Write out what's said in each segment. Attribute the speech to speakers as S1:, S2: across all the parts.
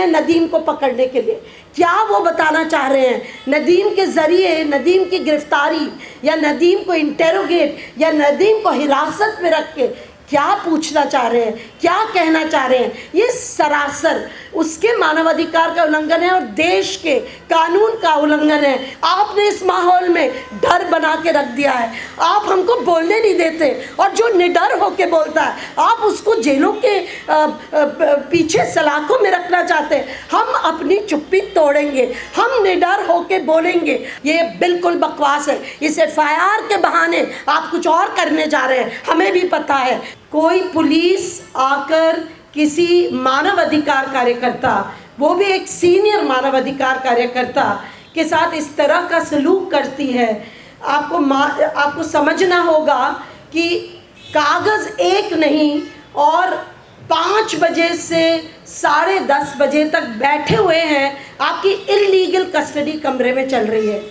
S1: हैं नदीम को पकड़ने के लिए? क्या वो बताना चाह रहे हैं? नदीम के ज़रिए नदीम की गिरफ्तारी या नदीम को इंटेरोगेट या नदीम को हिरासत में रख के क्या पूछना चाह रहे हैं, क्या कहना चाह रहे हैं? ये सरासर उसके मानवाधिकार का उल्लंघन है और देश के कानून का उल्लंघन है। आपने इस माहौल में डर बना के रख दिया है। आप हमको बोलने नहीं देते और जो निडर होके बोलता है आप उसको जेलों के पीछे सलाखों में रखना चाहते हैं। हम अपनी चुप्पी तोड़ेंगे, हम निडर होके बोलेंगे। ये बिल्कुल बकवास है। इस FIR के बहाने आप कुछ और करने जा रहे हैं, हमें भी पता है। कोई पुलिस आकर किसी मानवाधिकार कार्यकर्ता, वो भी एक सीनियर मानवाधिकार कार्यकर्ता के साथ इस तरह का सलूक करती है, आपको समझना होगा कि कागज़ एक नहीं और 5 बजे से 10:30 बजे तक बैठे हुए हैं। आपकी इल्लीगल कस्टडी कमरे में चल रही है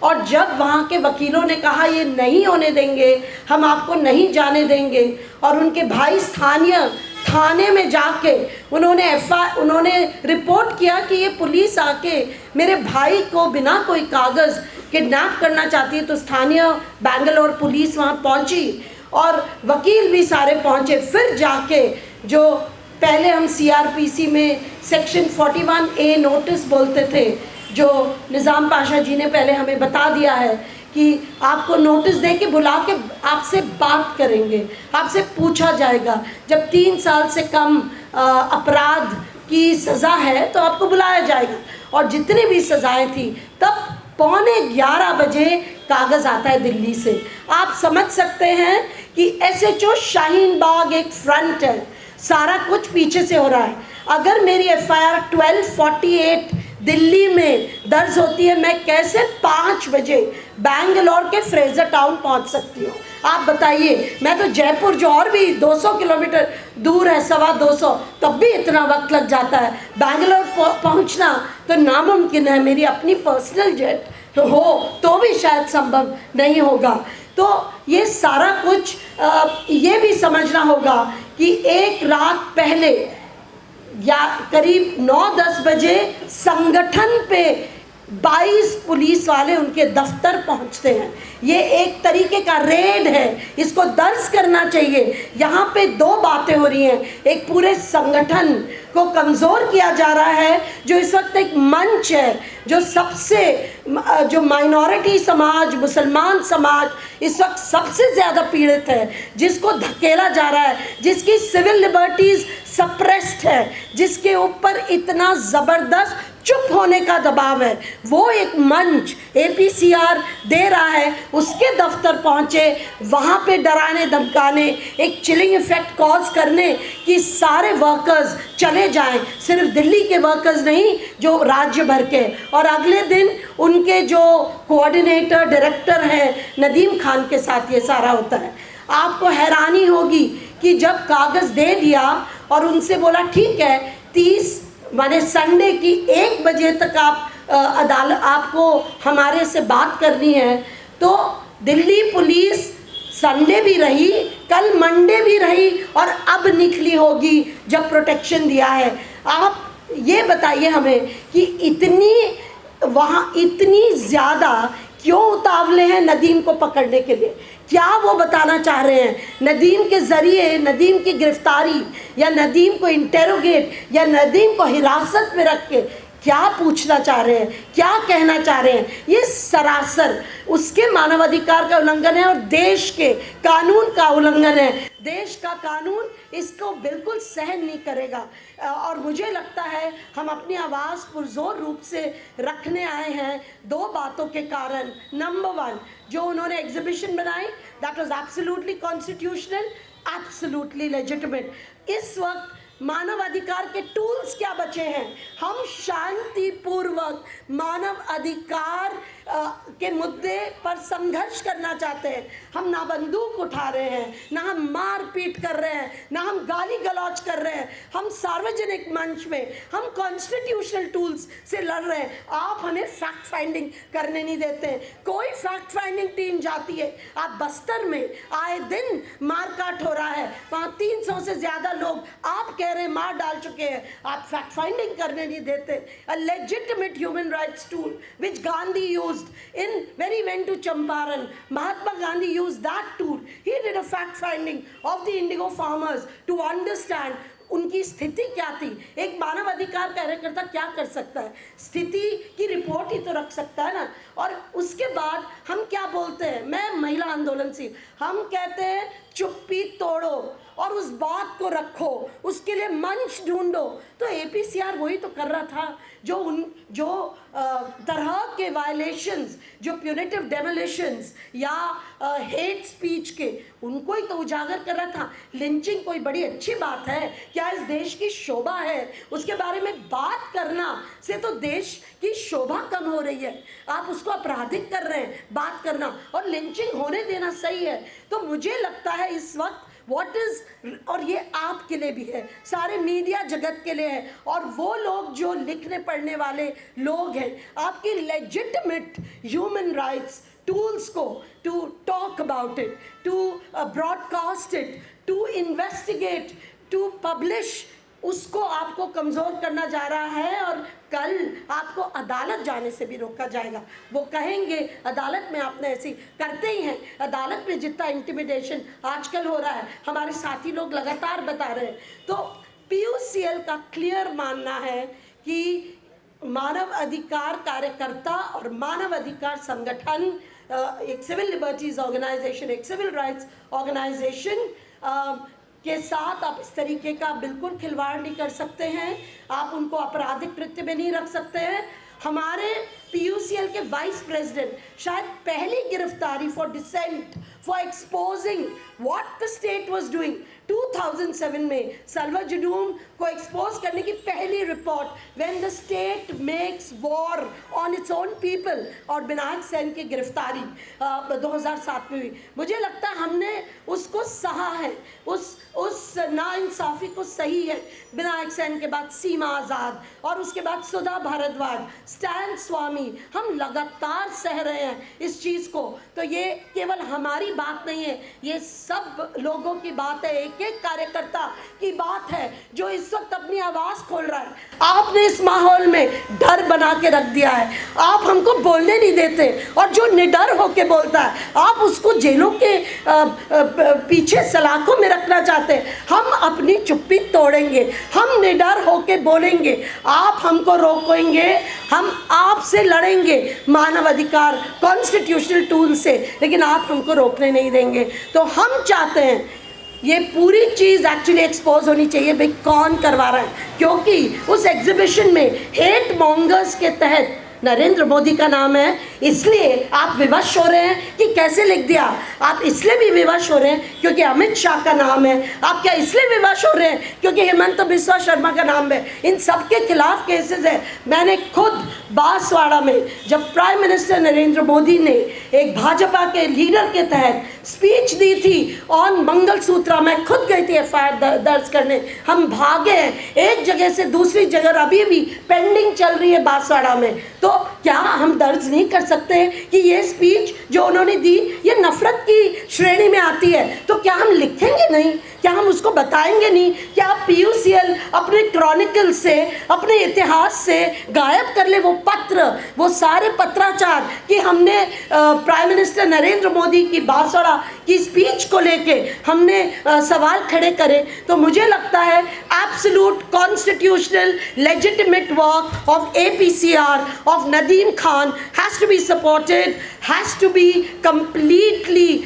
S1: और जब वहाँ के वकीलों ने कहा ये नहीं होने देंगे, हम आपको नहीं जाने देंगे, और उनके भाई स्थानीय थाने में जाके उन्होंने रिपोर्ट किया कि ये पुलिस आके मेरे भाई को बिना कोई कागज़ किडनैप करना चाहती है, तो स्थानीय बैंगलोर पुलिस वहाँ पहुँची और वकील भी सारे पहुँचे। फिर जाके जो पहले हम CRPC में सेक्शन 41A नोटिस बोलते थे, जो निज़ाम पाशा जी ने पहले हमें बता दिया है कि आपको नोटिस दे के बुला के आपसे बात करेंगे, आपसे पूछा जाएगा। जब 3 साल से कम अपराध की सज़ा है तो आपको बुलाया जाएगा। और जितनी भी सज़ाएं थी तब 11:15 बजे कागज़ आता है दिल्ली से। आप समझ सकते हैं कि SHO शाहीन बाग एक फ्रंट है, सारा कुछ पीछे से हो रहा है। अगर मेरी FIR 1248 दिल्ली में दर्ज होती है, मैं कैसे 5 बजे बैंगलोर के फ्रेजर टाउन पहुंच सकती हूँ? आप बताइए। मैं तो जयपुर, जो और भी 200 किलोमीटर दूर है, 225, तब भी इतना वक्त लग जाता है। बैंगलोर पहुंचना तो नामुमकिन है। मेरी अपनी पर्सनल जेट तो हो तो भी शायद संभव नहीं होगा। तो ये सारा कुछ ये भी समझना होगा कि एक रात पहले या करीब 9-10 बजे संगठन पे 22 पुलिस वाले उनके दफ्तर पहुंचते हैं। ये एक तरीके का रेड है, इसको दर्ज करना चाहिए। यहाँ पे 2 बातें हो रही हैं। एक, पूरे संगठन को कमज़ोर किया जा रहा है, जो इस वक्त एक मंच है, जो माइनॉरिटी समाज, मुसलमान समाज इस वक्त सबसे ज़्यादा पीड़ित है, जिसको धकेला जा रहा है, जिसकी सिविल लिबर्टीज़ सप्रेस्ड है, जिसके ऊपर इतना ज़बरदस्त चुप होने का दबाव है। वो एक मंच APCR दे रहा है, उसके दफ्तर पहुँचे, वहाँ पे डराने धमकाने, एक चिलिंग इफ़ेक्ट कॉज करने कि सारे वर्कर्स चले जाएं, सिर्फ दिल्ली के वर्कर्स नहीं, जो राज्य भर के। और अगले दिन उनके जो कोऑर्डिनेटर डायरेक्टर हैं नदीम खान के साथ ये सारा होता है। आपको हैरानी होगी कि जब कागज़ दे दिया और उनसे बोला ठीक है 30 माने संडे की 1 बजे तक अदालत आपको हमारे से बात करनी है, तो दिल्ली पुलिस संडे भी रही, कल मंडे भी रही और अब निकली होगी जब प्रोटेक्शन दिया है। आप ये बताइए हमें कि इतनी ज़्यादा क्यों उतावले हैं नदीम को पकड़ने के लिए? क्या वो बताना चाह रहे हैं? नदीम के ज़रिए नदीम की गिरफ्तारी या नदीम को इंटेरोगेट या नदीम को हिरासत में रख के क्या पूछना चाह रहे हैं, क्या कहना चाह रहे हैं? ये सरासर उसके मानवाधिकार का उल्लंघन है और देश के कानून का उल्लंघन है। देश का कानून इसको बिल्कुल सहन नहीं करेगा। और मुझे लगता है हम अपनी आवाज़ पुरजोर रूप से रखने आए हैं 2 बातों के कारण। नंबर 1, जो उन्होंने एग्जीबिशन बनाई, that was absolutely constitutional, absolutely legitimate. इस वक्त मानवाधिकार के टूल्स क्या बचे हैं? हम शांतिपूर्वक मानव अधिकार के मुद्दे पर संघर्ष करना चाहते हैं। हम ना बंदूक उठा रहे हैं, ना हम मारपीट कर रहे हैं, ना हम गाली गलौज कर रहे हैं। हम सार्वजनिक मंच में हम कॉन्स्टिट्यूशनल टूल्स से लड़ रहे हैं। आप हमें फैक्ट फाइंडिंग करने नहीं देते हैं। कोई फैक्ट फाइंडिंग टीम जाती है, आप बस्तर में आए दिन मारकाट हो रहा है, वहाँ 300 से ज़्यादा लोग आप कह रहे हैं मार डाल चुके हैं, आप फैक्ट फाइंडिंग करने नहीं देते। A legitimate human rights tool which Gandhi used when he went to Champaran. Mahatma Gandhi used that tool. He did a fact finding of the indigo farmers to understand उनकी स्थिति क्या थी। एक मानव अधिकार कार्यकर्ता क्या कर सकता है? स्थिति की रिपोर्ट ही तो रख सकता है ना। और उसके बाद हम क्या बोलते हैं, मैं महिला आंदोलन से हम कहते हैं चुप्पी तोड़ो और उस बात को रखो, उसके लिए मंच ढूंढो। तो APCR वही तो कर रहा था, जो तरह के वायलेशंस, जो प्यूनिटिव डेमोलिशंस या हेट स्पीच के, उनको ही तो उजागर कर रहा था। लिंचिंग कोई बड़ी अच्छी बात है क्या? इस देश की शोभा है, उसके बारे में बात करना से तो देश की शोभा कम हो रही है। आप उसको आपराधिक कर रहे हैं बात करना, और लिंचिंग होने देना सही है। तो मुझे लगता है इस वक्त और ये आपके लिए भी है, सारे मीडिया जगत के लिए है, और वो लोग जो लिखने पढ़ने वाले लोग हैं, आपकी लेजिटिमेट ह्यूमन राइट्स टूल्स को to talk about it, to broadcast it, to investigate, to publish, उसको आपको कमज़ोर करना जा रहा है। और कल आपको अदालत जाने से भी रोका जाएगा। वो कहेंगे अदालत में आपने ऐसी करते ही हैं। अदालत में जितना इंटिमिडेशन आजकल हो रहा है, हमारे साथी लोग लगातार बता रहे हैं। तो PUCL का क्लियर मानना है कि मानव अधिकार कार्यकर्ता और मानव अधिकार संगठन, एक सिविल लिबर्टीज़ ऑर्गेनाइजेशन, एक सिविल राइट्स ऑर्गेनाइजेशन के साथ आप इस तरीके का बिल्कुल खिलवाड़ नहीं कर सकते हैं। आप उनको आपराधिक कृत्य में नहीं रख सकते हैं। हमारे PUCL के वाइस प्रेसिडेंट शायद पहली गिरफ्तारी for dissent, for exposing what the state was doing 2007 में सल्वा जुडूम को एक्सपोज करने की पहली report, when the state makes war on its own people, और विनायक सेन की गिरफ्तारी 2007 में हुई। मुझे लगता है हमने उसको सहा है, उस नाइंसाफ़ी को सही है। विनायक सेन के बाद सीमा आज़ाद, और उसके बाद सुधा भारद्वाज, स्टैन स्वामी, हम लगातार सह रहे हैं इस चीज़ को। तो ये केवल हमारी बात नहीं है, ये सब लोगों की बात है, एक एक कार्यकर्ता की बात है जो इस वक्त अपनी आवाज़ खोल रहा है। आपने इस माहौल में डर बना के रख दिया है, आप हमको बोलने नहीं देते, और जो निडर होके बोलता है आप उसको जेलों के पीछे सलाखों में रखना चाहते हैं। हम अपनी चुप्पी तोड़ेंगे, हम निडर होके बोलेंगे, आप हमको रोकेंगे, हम आपसे लड़ेंगे मानव अधिकार कॉन्स्टिट्यूशनल टूल से, लेकिन आप हमको रोकने नहीं देंगे। तो हम चाहते हैं ये पूरी चीज़ एक्चुअली एक्सपोज होनी चाहिए, भाई कौन करवा रहा है, क्योंकि उस एग्जीबिशन में हेट मॉन्गर्स के तहत नरेंद्र मोदी का नाम है, इसलिए आप विवश हो रहे हैं कि कैसे लिख दिया। आप इसलिए भी विवश हो रहे हैं क्योंकि अमित शाह का नाम है। आप क्या इसलिए विवश हो रहे हैं क्योंकि हेमंत बिस्वा शर्मा का नाम है। इन सब के खिलाफ केसेस है। मैंने खुद बांसवाड़ा में जब प्राइम मिनिस्टर नरेंद्र मोदी ने एक भाजपा के लीडर के तहत स्पीच दी थी ऑन मंगलसूत्रा, मैं खुद गई थी FIR दर्ज करने। हम भागे हैं एक जगह से दूसरी जगह, अभी भी पेंडिंग चल रही है बांसवाड़ा में। तो क्या हम दर्ज नहीं कर सकते कि ये स्पीच जो उन्होंने दी ये नफरत की श्रेणी में आती है? तो क्या हम लिखेंगे नहीं? क्या हम उसको बताएंगे नहीं? क्या PUCL अपने क्रॉनिकल से, अपने इतिहास से गायब कर ले वो पत्र, वो सारे पत्राचार कि हमने प्राइम मिनिस्टर नरेंद्र मोदी की बांसवाड़ा की स्पीच को लेके हमने सवाल खड़े करे? तो मुझे लगता है absolute constitutional legitimate work of APCR of Nadeem Khan has to be supported, has to be completely,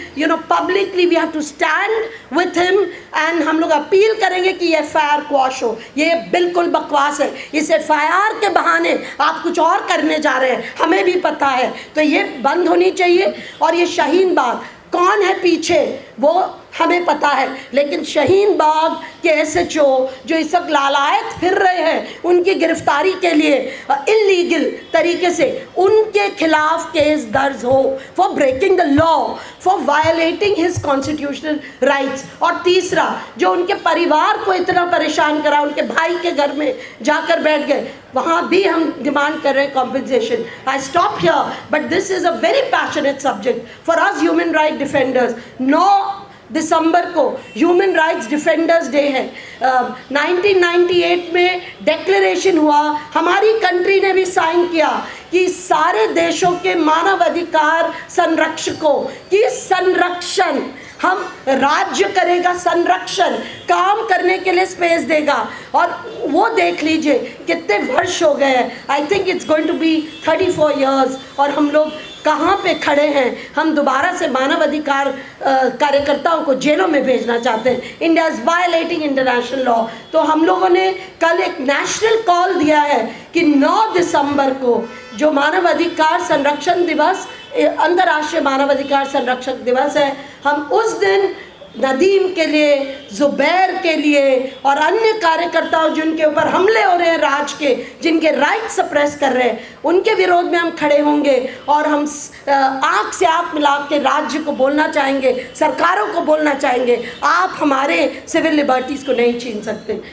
S1: publicly we have to stand with him, and हम लोग अपील करेंगे कि ये FIR क्वाश हो। ये बिल्कुल बकवास है। इस FIR के बहाने आप कुछ और करने जा रहे हैं, हमें भी पता है। तो ये बंद होनी चाहिए। और ये शाहीन बाग कौन है पीछे, वो हमें पता है, लेकिन शाहीन बाग के SHO जो इस वक्त लालायत फिर रहे हैं उनकी गिरफ्तारी के लिए इलीगल तरीके से, उनके खिलाफ केस दर्ज हो for breaking the law, for violating his constitutional rights. और तीसरा, जो उनके परिवार को इतना परेशान करा, उनके भाई के घर में जाकर बैठ गए, वहाँ भी हम डिमांड कर रहे हैं compensation. I stop here, but this is a very passionate subject for us human right defenders. 9 दिसंबर को ह्यूमन राइट्स डिफेंडर्स डे है। 1998 में डिक्लेरेशन हुआ, हमारी कंट्री ने भी साइन किया कि सारे देशों के मानवाधिकार संरक्षकों की संरक्षण, हम राज्य करेगा संरक्षण, काम करने के लिए स्पेस देगा। और वो देख लीजिए कितने वर्ष हो गए हैं, I think it's going to be 34 years, और हम लोग कहाँ पे खड़े हैं। हम दोबारा से मानवाधिकार कार्यकर्ताओं को जेलों में भेजना चाहते हैं। India is violating international law. तो हम लोगों ने कल एक नेशनल कॉल दिया है कि 9 दिसंबर को जो मानवाधिकार संरक्षण दिवस, अंतर्राष्ट्रीय मानवाधिकार संरक्षक दिवस है, हम उस दिन नदीम के लिए, ज़ुबैर के लिए और अन्य कार्यकर्ताओं जिनके ऊपर हमले हो रहे हैं राज के, जिनके राइट सप्रेस कर रहे हैं, उनके विरोध में हम खड़े होंगे। और हम आँख से आँख मिला के राज्य को बोलना चाहेंगे, सरकारों को बोलना चाहेंगे, आप हमारे सिविल लिबर्टीज़ को नहीं छीन सकते।